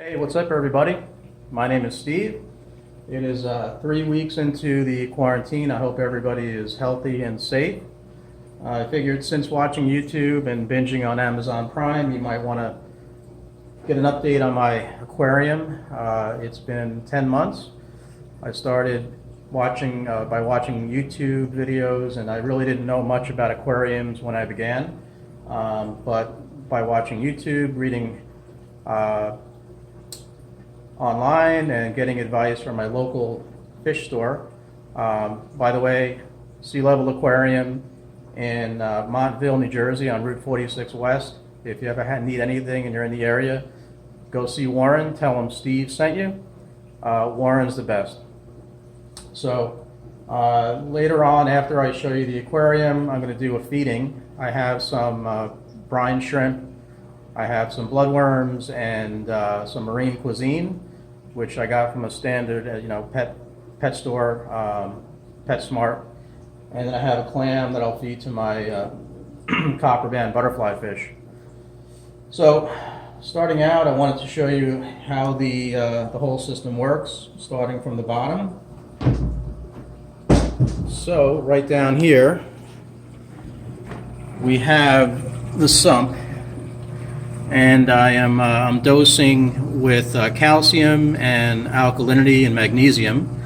Hey, what's up everybody? My name is Steve. It is 3 weeks into the quarantine. I hope everybody is healthy and safe. I figured since watching YouTube and binging on Amazon Prime, you might want to get an update on my aquarium. It's been 10 months. I started watching by watching YouTube videos, and I really didn't know much about aquariums when I began. But by watching YouTube, reading online and getting advice from my local fish store. By the way, Sea Level Aquarium in Montville, New Jersey on Route 46 West. If you ever need anything and you're in the area, go see Warren, tell him Steve sent you. Warren's the best. So later on, after I show you the aquarium, I'm going to do a feeding. I have some brine shrimp, I have some bloodworms, and some marine cuisine, which I got from a standard, pet store, PetSmart. And then I have a clam that I'll feed to my copper band butterfly fish. So, starting out, I wanted to show you how the whole system works, starting from the bottom. So, right down here, we have the sump. And I'm dosing with calcium and alkalinity and magnesium,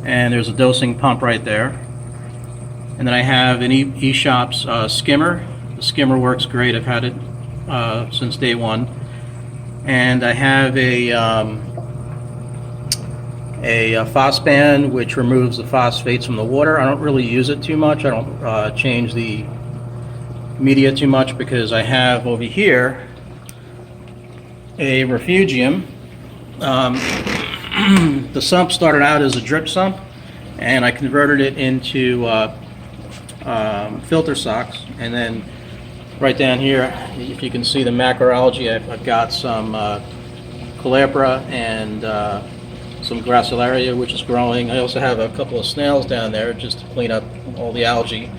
and there's a dosing pump right there. And then I have an eShops skimmer. The skimmer works great. I've had it since day one. And I have a frogspawn, which removes the phosphates from the water. I don't really use it too much. I don't change the media too much because I have over here a refugium. The sump started out as a drip sump, and I converted it into filter socks. And then right down here, if you can see the macroalgae, I've got some calabria and some gracilaria, which is growing. I also have a couple of snails down there just to clean up all the algae.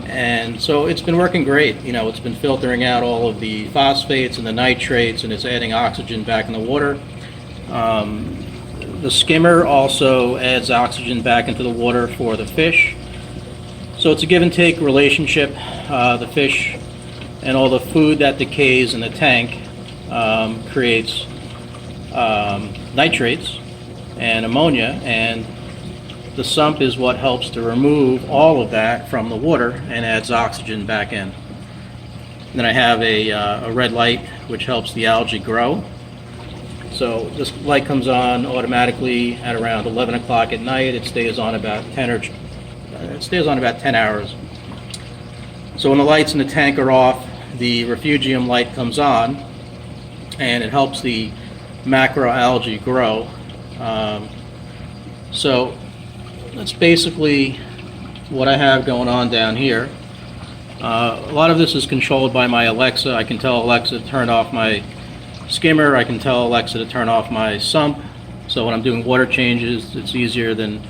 And so it's been working great. It's been filtering out all of the phosphates and the nitrates, and it's adding oxygen back in the water. The skimmer also adds oxygen back into the water for the fish. So it's a give and take relationship. The fish and all the food that decays in the tank creates nitrates and ammonia, and the sump is what helps to remove all of that from the water and adds oxygen back in. And then I have a red light, which helps the algae grow. So this light comes on automatically at around 11 o'clock at night. It stays on about 10 hours. So when the lights in the tank are off, the refugium light comes on, and it helps the macroalgae grow. So that's basically what I have going on down here. A lot of this is controlled by my Alexa. I can tell Alexa to turn off my skimmer. I can tell Alexa to turn off my sump. So when I'm doing water changes, it's easier than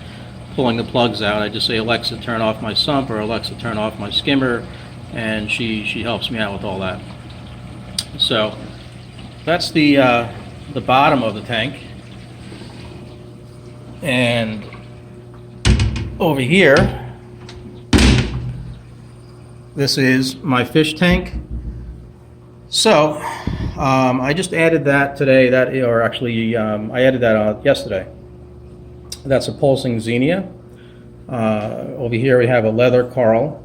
pulling the plugs out. I just say, Alexa, turn off my sump, or Alexa, turn off my skimmer, and she helps me out with all that. So that's the bottom of the tank. And over here, this is my fish tank. So I just added that today. I added that yesterday. That's a pulsing xenia. Over here we have a leather coral,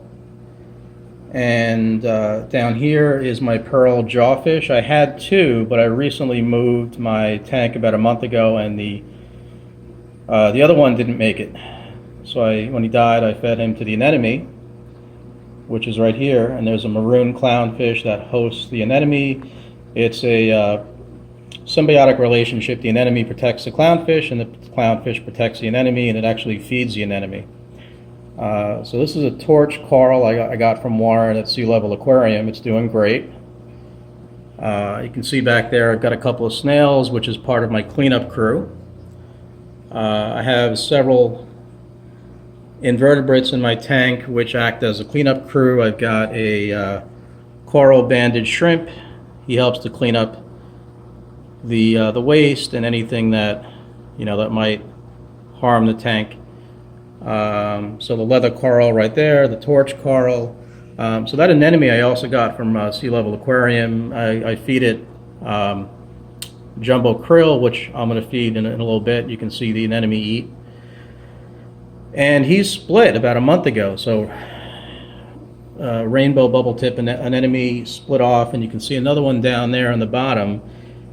and down here is my pearl jawfish. I had two, but I recently moved my tank about a month ago, and the other one didn't make it. So when he died, I fed him to the anemone, which is right here, and there's a maroon clownfish that hosts the anemone. It's a symbiotic relationship. The anemone protects the clownfish, and the clownfish protects the anemone, and it actually feeds the anemone. So this is a torch coral I got from Warren at Sea Level Aquarium. It's doing great. You can see back there I've got a couple of snails, which is part of my cleanup crew. I have several invertebrates in my tank which act as a cleanup crew. I've got a coral banded shrimp. He helps to clean up the waste and anything that that might harm the tank. So the leather coral right there, the torch coral. So that anemone I also got from Sea Level Aquarium. I feed it jumbo krill, which I'm going to feed in a little bit. You can see the anemone eat. And he's split about a month ago. So rainbow bubble tip anemone split off, and you can see another one down there on the bottom.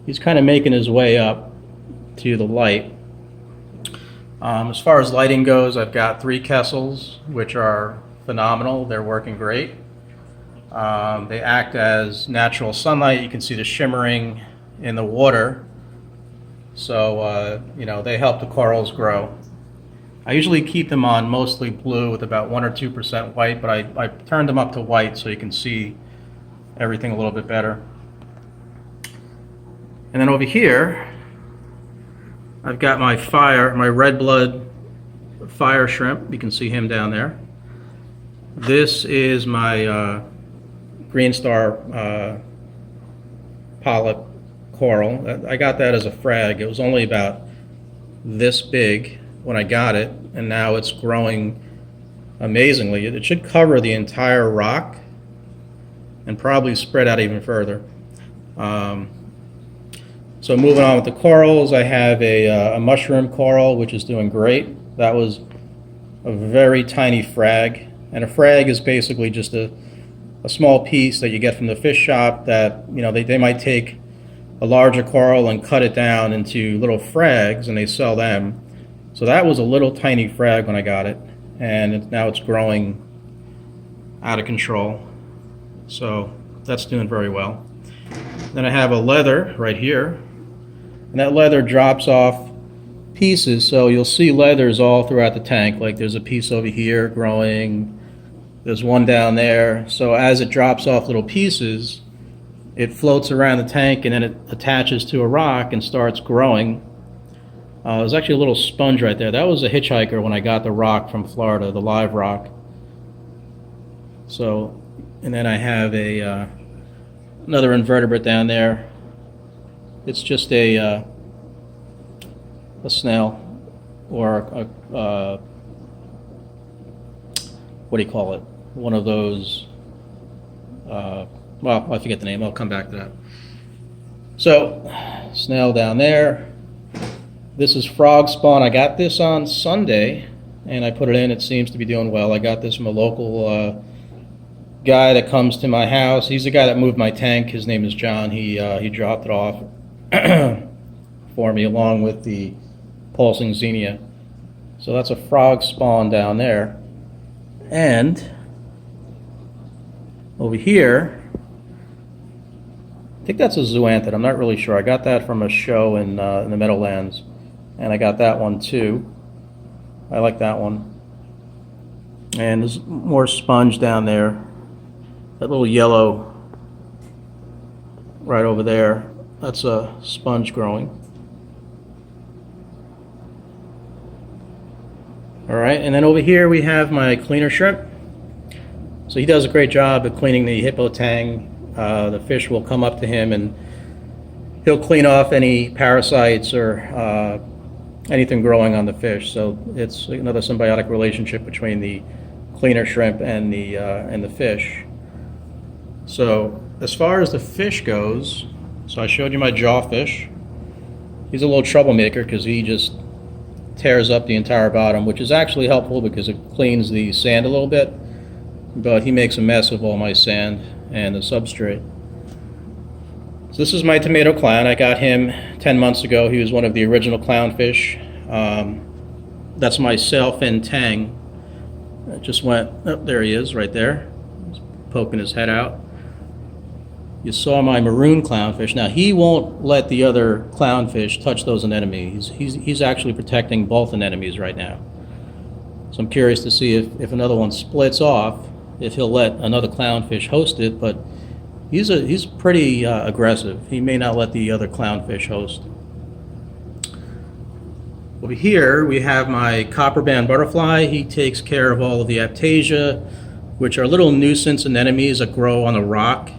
He's kind of making his way up to the light. As far as lighting goes, I've got 3 Kessels, which are phenomenal. They're working great. They act as natural sunlight. You can see the shimmering in the water. So, they help the corals grow. I usually keep them on mostly blue with about 1 or 2% white, but I turned them up to white so you can see everything a little bit better. And then over here, I've got my red blood fire shrimp. You can see him down there. This is my green star polyp coral. I got that as a frag. It was only about this big when I got it, and now it's growing amazingly. It should cover the entire rock and probably spread out even further. So moving on with the corals, I have a mushroom coral, which is doing great. That was a very tiny frag, and a frag is basically just a small piece that you get from the fish shop that, they might take a larger coral and cut it down into little frags, and they sell them. So that was a little tiny frag when I got it, and now it's growing out of control. So that's doing very well. Then I have a leather right here, and that leather drops off pieces, so you'll see leathers all throughout the tank. Like there's a piece over here growing, there's one down there. So as it drops off little pieces, it floats around the tank and then it attaches to a rock and starts growing. There's actually a little sponge right there. That was a hitchhiker when I got the rock from Florida, the live rock. So, and then I have another invertebrate down there. It's just a snail, or what do you call it? One of those. Well, I forget the name. I'll come back to that. So, snail down there. This is frogspawn. I got this on Sunday, and I put it in. It seems to be doing well. I got this from a local guy that comes to my house. He's the guy that moved my tank. His name is John. He dropped it off for me along with the pulsing xenia. So that's a frog spawn down there. And over here, I think that's a zoanthid. I'm not really sure. I got that from a show in the Meadowlands, and I got that one too. I like that one. And there's more sponge down there. That little yellow right over there, that's a sponge growing. All right, and then over here we have my cleaner shrimp. So he does a great job at cleaning the hippo tang. The fish will come up to him and he'll clean off any parasites or anything growing on the fish. So it's another symbiotic relationship between the cleaner shrimp and the fish. So as far as the fish goes, so I showed you my jawfish. He's a little troublemaker because he just tears up the entire bottom, which is actually helpful because it cleans the sand a little bit, but he makes a mess of all my sand and the substrate. So this is my tomato clown. I got him 10 months ago. He was one of the original clownfish. That's my sailfin tang. It just went, oh, there he is right there. He's poking his head out. You saw my maroon clownfish. Now he won't let the other clownfish touch those anemones. He's actually protecting both anemones right now. So I'm curious to see if another one splits off, if he'll let another clownfish host it, but he's pretty aggressive. He may not let the other clownfish host. Over here we have my copperband butterfly. He takes care of all of the aptasia, which are little nuisance anemones that grow on the rock.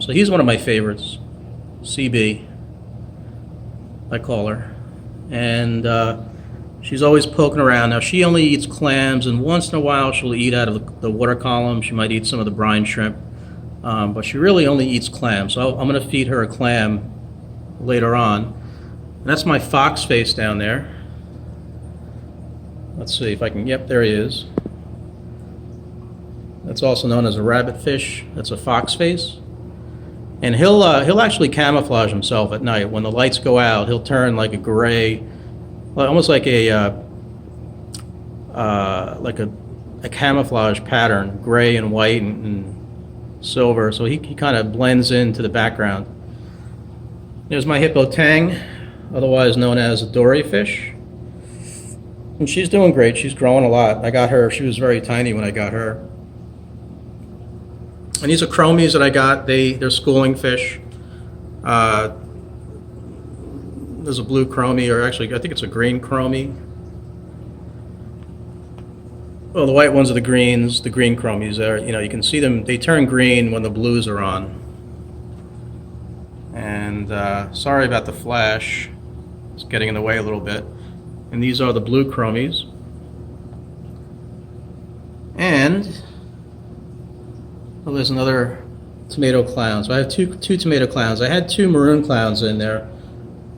So he's one of my favorites, CB. I call her. And she's always poking around. Now, she only eats clams, and once in a while she'll eat out of the water column. She might eat some of the brine shrimp, but she really only eats clams. So I'm going to feed her a clam later on. And that's my fox face down there. Let's see if I can, yep, there he is. That's also known as a rabbit fish. That's a fox face. And he'll actually camouflage himself at night. When the lights go out, he'll turn like a gray, almost like a camouflage pattern, gray and white and silver. So he kind of blends into the background. There's my hippo tang, otherwise known as a dory fish. And she's doing great. She's growing a lot. I got her, she was very tiny when I got her. And these are chromies that I got. They're schooling fish. There's a blue chromie, or actually I think it's a green chromie. Well, the white ones are the greens. The green chromies are, you can see them. They turn green when the blues are on. And sorry about the flash. It's getting in the way a little bit. And these are the blue chromies. And well, there's another tomato clown. So I have two tomato clowns. I had 2 maroon clowns in there.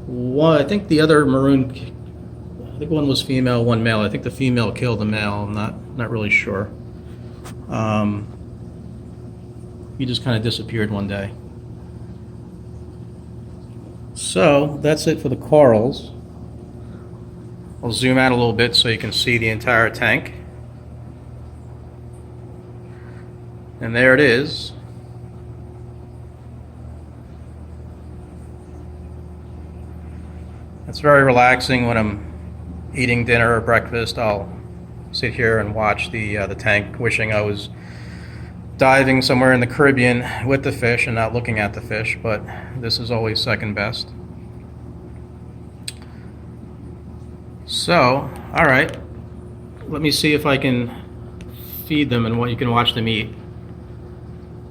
One, I think the other maroon, I think one was female, one male. I think the female killed the male. I'm not really sure. He just kind of disappeared one day. So that's it for the corals. I'll zoom out a little bit so you can see the entire tank. And there it is. It's very relaxing when I'm eating dinner or breakfast. I'll sit here and watch the tank, wishing I was diving somewhere in the Caribbean with the fish and not looking at the fish, but this is always second best. So, all right, let me see if I can feed them and what you can watch them eat.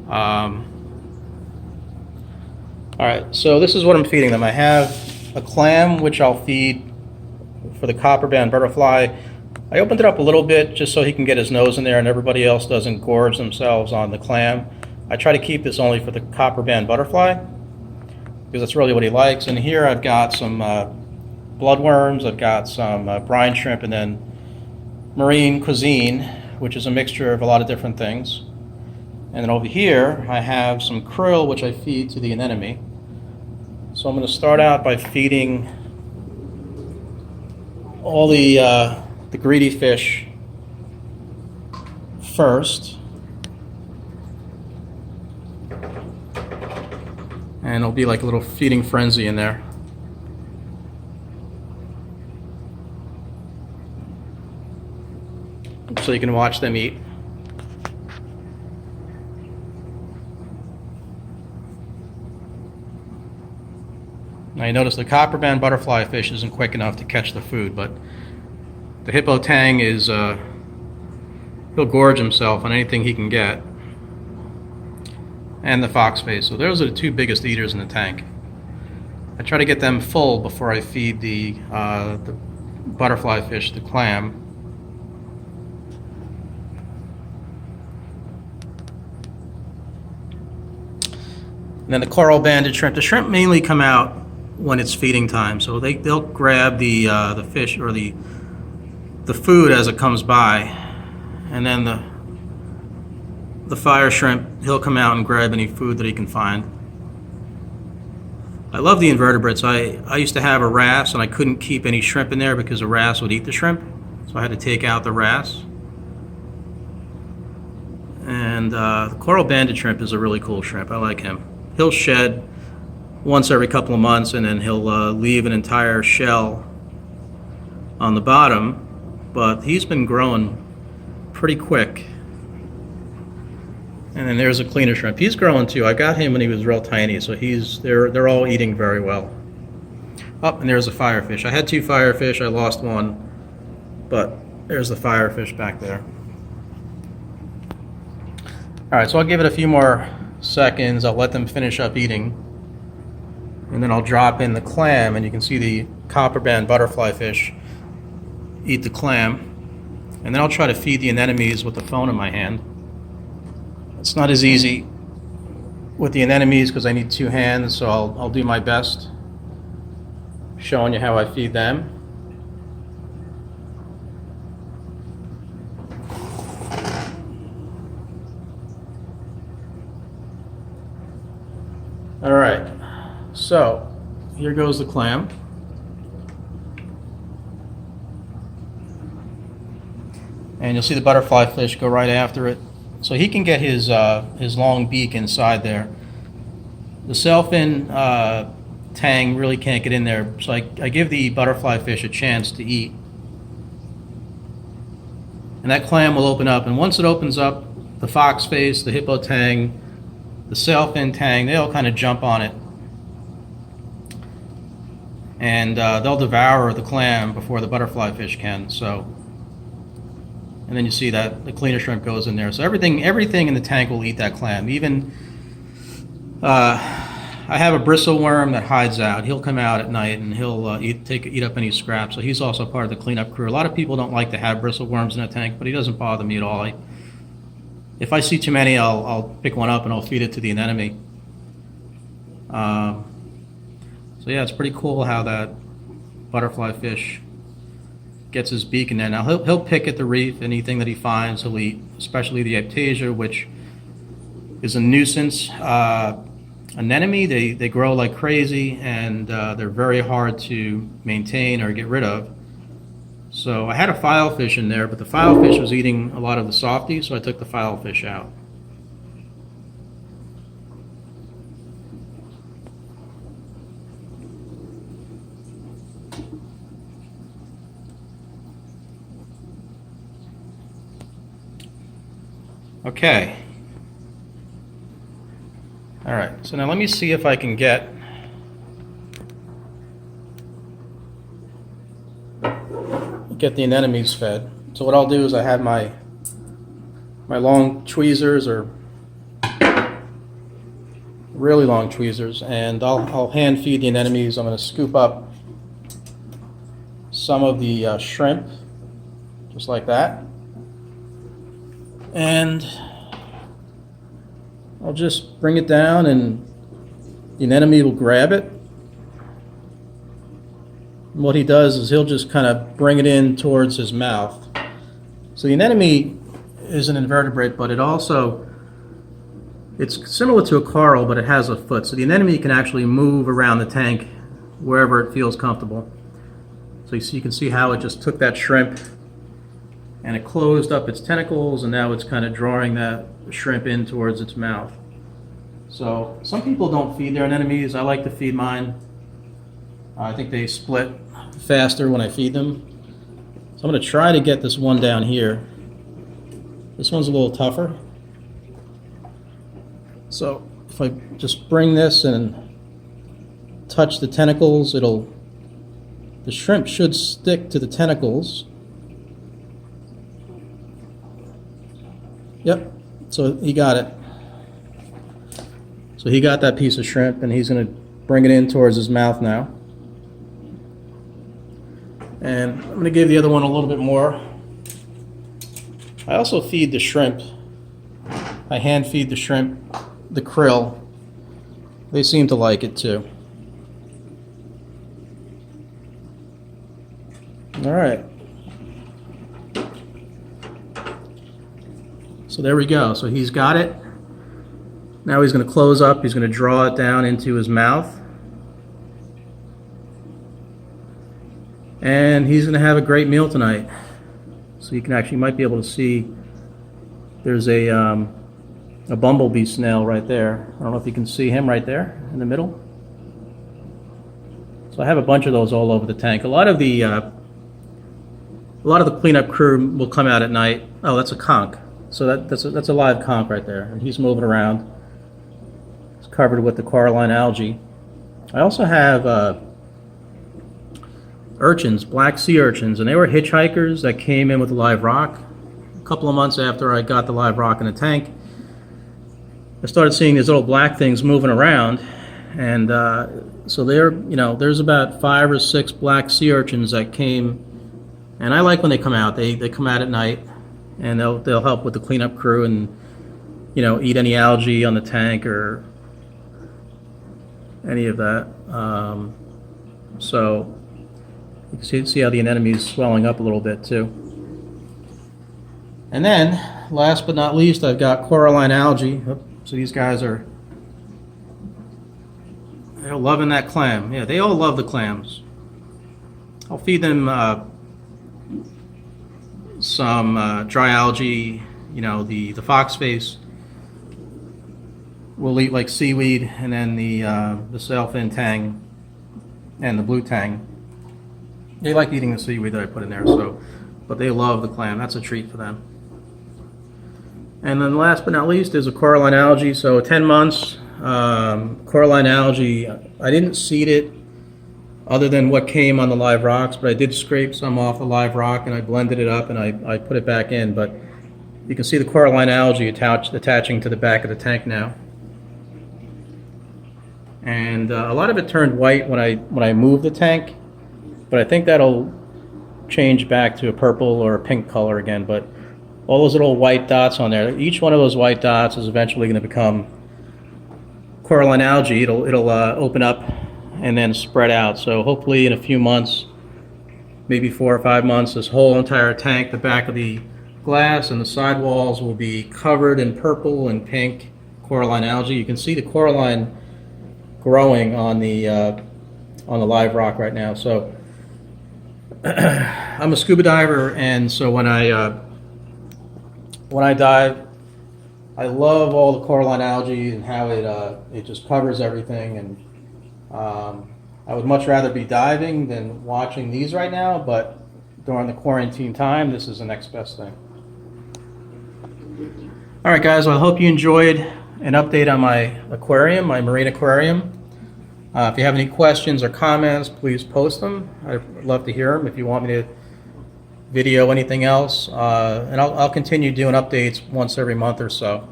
All right, so this is what I'm feeding them. I have a clam, which I'll feed for the copperband butterfly. I opened it up a little bit just so he can get his nose in there and everybody else doesn't gorge themselves on the clam. I try to keep this only for the copperband butterfly because that's really what he likes. And here I've got some bloodworms, I've got some brine shrimp, and then marine cuisine, which is a mixture of a lot of different things. And then over here I have some krill, which I feed to the anemone. So I'm going to start out by feeding all the greedy fish first. And it'll be like a little feeding frenzy in there. So you can watch them eat. Now you notice the copperband butterfly fish isn't quick enough to catch the food, but the hippo tang is, he'll gorge himself on anything he can get. And the foxface. So those are the 2 biggest eaters in the tank. I try to get them full before I feed the butterfly fish, the clam. And then the coral banded shrimp. The shrimp mainly come out when it's feeding time, so they'll grab the fish or the food as it comes by, and then the fire shrimp, he'll come out and grab any food that he can find. I love the invertebrates. I used to have a wrasse and I couldn't keep any shrimp in there because the wrasse would eat the shrimp, so I had to take out the wrasse. And the coral banded shrimp is a really cool shrimp. I like him. He'll shed once every couple of months, and then he'll leave an entire shell on the bottom, but he's been growing pretty quick. And then there's a cleaner shrimp. He's growing too. I got him when he was real tiny, so they're all eating very well. Oh, and there's a firefish. I had 2 firefish. I lost one, but there's the firefish back there. All right, so I'll give it a few more seconds. I'll let them finish up eating. and then I'll drop in the clam, and you can see the copper band butterfly fish eat the clam. And then I'll try to feed the anemones with the phone in my hand. It's not as easy with the anemones because I need 2 hands, so I'll do my best showing you how I feed them. All right, so here goes the clam. And you'll see the butterfly fish go right after it. So he can get his long beak inside there. The sailfin tang really can't get in there, so I give the butterfly fish a chance to eat. And that clam will open up, and once it opens up, the fox face, the hippo tang, the sailfin tang, they all kind of jump on it. And they'll devour the clam before the butterfly fish can. So, and then you see that the cleaner shrimp goes in there. So everything in the tank will eat that clam. Even I have a bristle worm that hides out. He'll come out at night and he'll eat up any scraps. So he's also part of the cleanup crew. A lot of people don't like to have bristle worms in a tank, but he doesn't bother me at all. If I see too many, I'll pick one up and I'll feed it to the anemone. So yeah, it's pretty cool how that butterfly fish gets his beak in there. Now he'll pick at the reef. Anything that he finds he'll eat, especially the aptasia, which is a nuisance anemone. They grow like crazy, and they're very hard to maintain or get rid of. So I had a filefish in there, but the filefish was eating a lot of the softies, so I took the filefish out. Okay. All right, so now let me see if I can get the anemones fed. So what I'll do is I have my long tweezers, or really long tweezers, and I'll hand feed the anemones. I'm going to scoop up some of the shrimp, just like that. And I'll just bring it down, and the anemone will grab it. And what he does is he'll just kind of bring it in towards his mouth. So the anemone is an invertebrate, but it's similar to a coral, but it has a foot. So the anemone can actually move around the tank wherever it feels comfortable. So you can see how it just took that shrimp and it closed up its tentacles, and now it's kind of drawing that shrimp in towards its mouth. So some people don't feed their anemones. I like to feed mine. I think they split faster when I feed them. So I'm going to try to get this one down here. This one's a little tougher. So if I just bring this and touch the tentacles, the shrimp should stick to the tentacles. Yep, so he got it. So he got that piece of shrimp, and he's going to bring it in towards his mouth now. And I'm going to give the other one a little bit more. I also feed the shrimp. I hand feed the shrimp the krill. They seem to like it too. All right. So there we go. So he's got it. Now he's going to close up. He's going to draw it down into his mouth. And he's going to have a great meal tonight. So you might be able to see there's a bumblebee snail right there. I don't know if you can see him right there in the middle. So I have a bunch of those all over the tank. A lot of the cleanup crew will come out at night. Oh, that's a conch. So that's a live conch right there, and he's moving around. It's covered with the coralline algae. I also have urchins, black sea urchins, and they were hitchhikers that came in with a live rock. A couple of months after I got the live rock in the tank, I started seeing these little black things moving around, and So there's about 5 or 6 black sea urchins that came, and I like when they come out. They come out at night, and they'll help with the cleanup crew and eat any algae on the tank or any of that. So you can see how the anemone's swelling up a little bit too. And then, last but not least, I've got coralline algae. So these guys they're loving that clam. Yeah, they all love the clams. I'll feed them some dry algae. The foxface will eat like seaweed, and then the sailfin tang and the blue tang. They like eating the seaweed that I put in there, but they love the clam. That's a treat for them. And then last but not least is a coralline algae. So 10 months, coralline algae. I didn't seed it other than what came on the live rocks, but I did scrape some off the live rock and I blended it up and I put it back in. But you can see the coralline algae attaching to the back of the tank now. And a lot of it turned white when I moved the tank, but I think that'll change back to a purple or a pink color again. But all those little white dots on there, each one of those white dots is eventually going to become coralline algae. It'll open up and then spread out. So hopefully in a few months, maybe 4 or 5 months, this whole entire tank, the back of the glass and the sidewalls will be covered in purple and pink coralline algae. You can see the coralline growing on the live rock right now. So I'm a scuba diver, and so when I dive, I love all the coralline algae and how it just covers everything. And I would much rather be diving than watching these right now, but during the quarantine time, this is the next best thing. All right, guys, well, I hope you enjoyed an update on my aquarium, my marine aquarium. If you have any questions or comments, please post them. I'd love to hear them. If you want me to video anything else, and I'll continue doing updates once every month or so.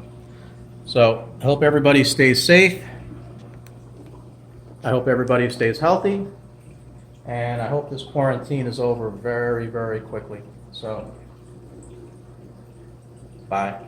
So I hope everybody stays safe. I hope everybody stays healthy, and I hope this quarantine is over very, very quickly. So, bye.